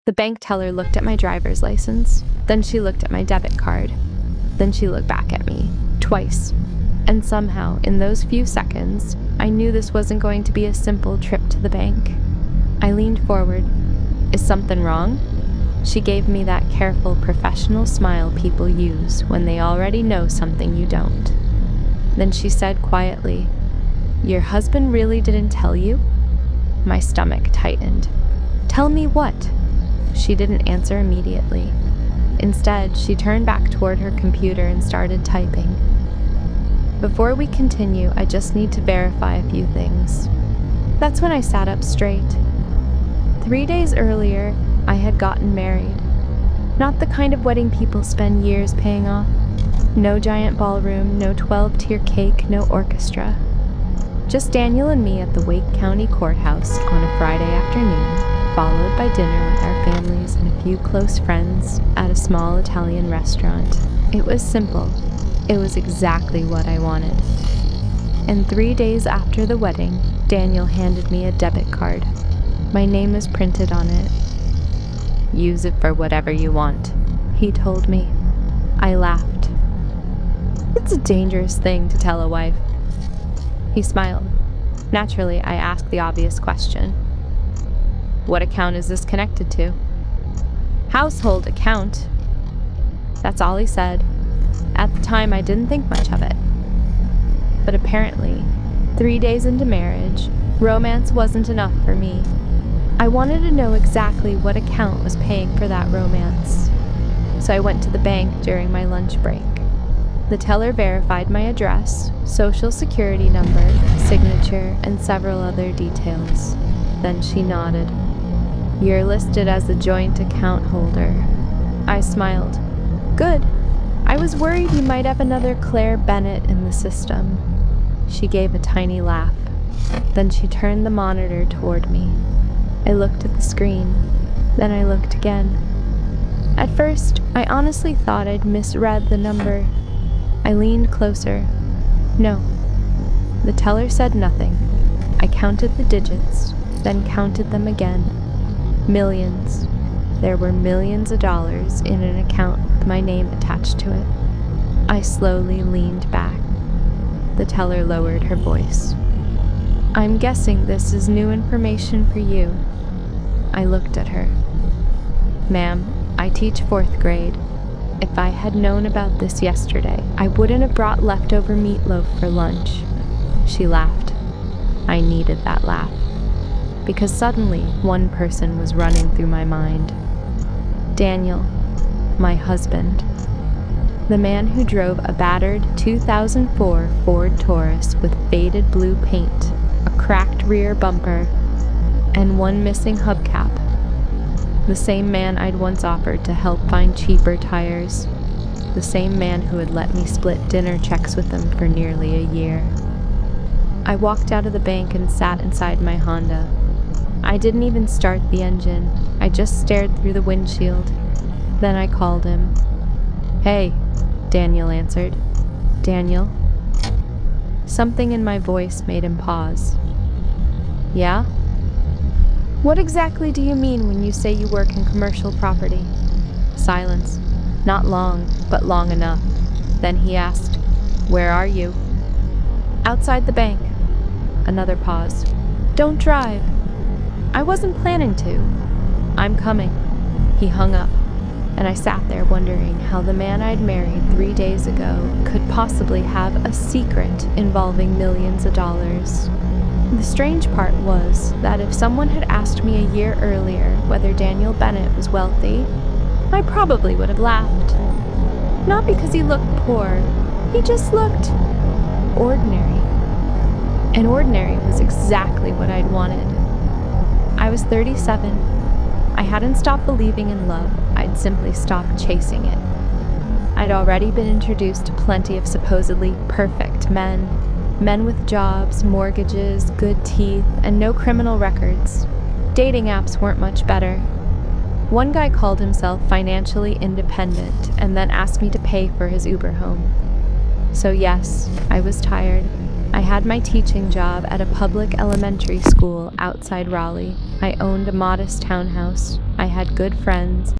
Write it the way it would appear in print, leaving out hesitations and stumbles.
The bank teller looked at my driver's license, then she looked at my debit card. Then she looked back at me, twice. And somehow, in those few seconds, I knew this wasn't going to be a simple trip to the bank. I leaned forward. "Is something wrong?" She gave me that careful, professional smile people use when they already know something you don't. Then she said quietly, "Your husband really didn't tell you?" My stomach tightened. "Tell me what?" She didn't answer immediately. Instead, she turned back toward her computer and started typing. "Before we continue, I just need to verify a few things." That's when I sat up straight. 3 days earlier, I had gotten married. Not the kind of wedding people spend years paying off. No giant ballroom, no 12-tier cake, no orchestra. Just Daniel and me at the Wake County Courthouse on a Friday afternoon, followed by dinner with our families and a few close friends at a small Italian restaurant. It was simple. It was exactly what I wanted. And 3 days after the wedding, Daniel handed me a debit card. My name was printed on it. "Use it for whatever you want," he told me. I laughed. "It's a dangerous thing to tell a wife." He smiled. Naturally, I asked the obvious question. "What account is this connected to?" "Household account." That's all he said. At the time, I didn't think much of it. But apparently, 3 days into marriage, romance wasn't enough for me. I wanted to know exactly what account was paying for that romance. So I went to the bank during my lunch break. The teller verified my address, social security number, signature, and several other details. Then she nodded. "You're listed as a joint account holder." I smiled. "Good. I was worried you might have another Claire Bennett in the system." She gave a tiny laugh. Then she turned the monitor toward me. I looked at the screen. Then I looked again. At first, I honestly thought I'd misread the number. I leaned closer. No. The teller said nothing. I counted the digits, then counted them again. Millions. There were millions of dollars in an account with my name attached to it. I slowly leaned back. The teller lowered her voice. "I'm guessing this is new information for you." I looked at her. "Ma'am, I teach 4th grade. If I had known about this yesterday, I wouldn't have brought leftover meatloaf for lunch." She laughed. I needed that laugh. Because suddenly, one person was running through my mind. Daniel, my husband. The man who drove a battered 2004 Ford Taurus with faded blue paint, a cracked rear bumper, and one missing hubcap. The same man I'd once offered to help find cheaper tires. The same man who had let me split dinner checks with him for nearly a year. I walked out of the bank and sat inside my Honda. I didn't even start the engine. I just stared through the windshield. Then I called him. "Hey," Daniel answered. "Daniel?" Something in my voice made him pause. "Yeah?" "What exactly do you mean when you say you work in commercial property?" Silence. Not long, but long enough. Then he asked, "Where are you?" "Outside the bank." Another pause. "Don't drive." "I wasn't planning to." "I'm coming." He hung up, and I sat there wondering how the man I'd married 3 days ago could possibly have a secret involving millions of dollars. The strange part was that if someone had asked me a year earlier whether Daniel Bennett was wealthy, I probably would have laughed. Not because he looked poor, he just looked ordinary. And ordinary was exactly what I'd wanted. I was 37. I hadn't stopped believing in love, I'd simply stopped chasing it. I'd already been introduced to plenty of supposedly perfect men. Men with jobs, mortgages, good teeth, and no criminal records. Dating apps weren't much better. One guy called himself financially independent and then asked me to pay for his Uber home. So yes, I was tired. I had my teaching job at a public elementary school outside Raleigh. I owned a modest townhouse. I had good friends,